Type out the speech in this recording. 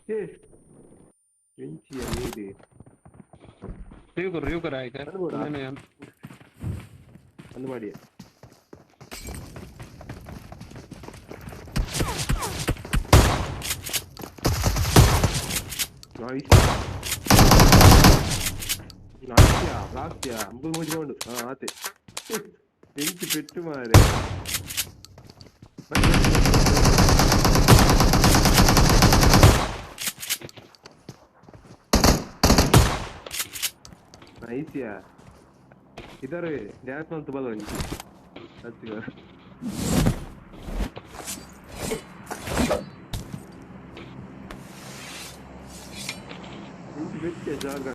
Eh, benci ya ne Riu कर आए कर मैंने Anu madiya. Nice. Nice ya, last ya. Ambul moji kondu. Ate. Benci pettu mare. Nice ya. Idhar dance on tubal vanchi. Sachiga. Benci ya shotgun.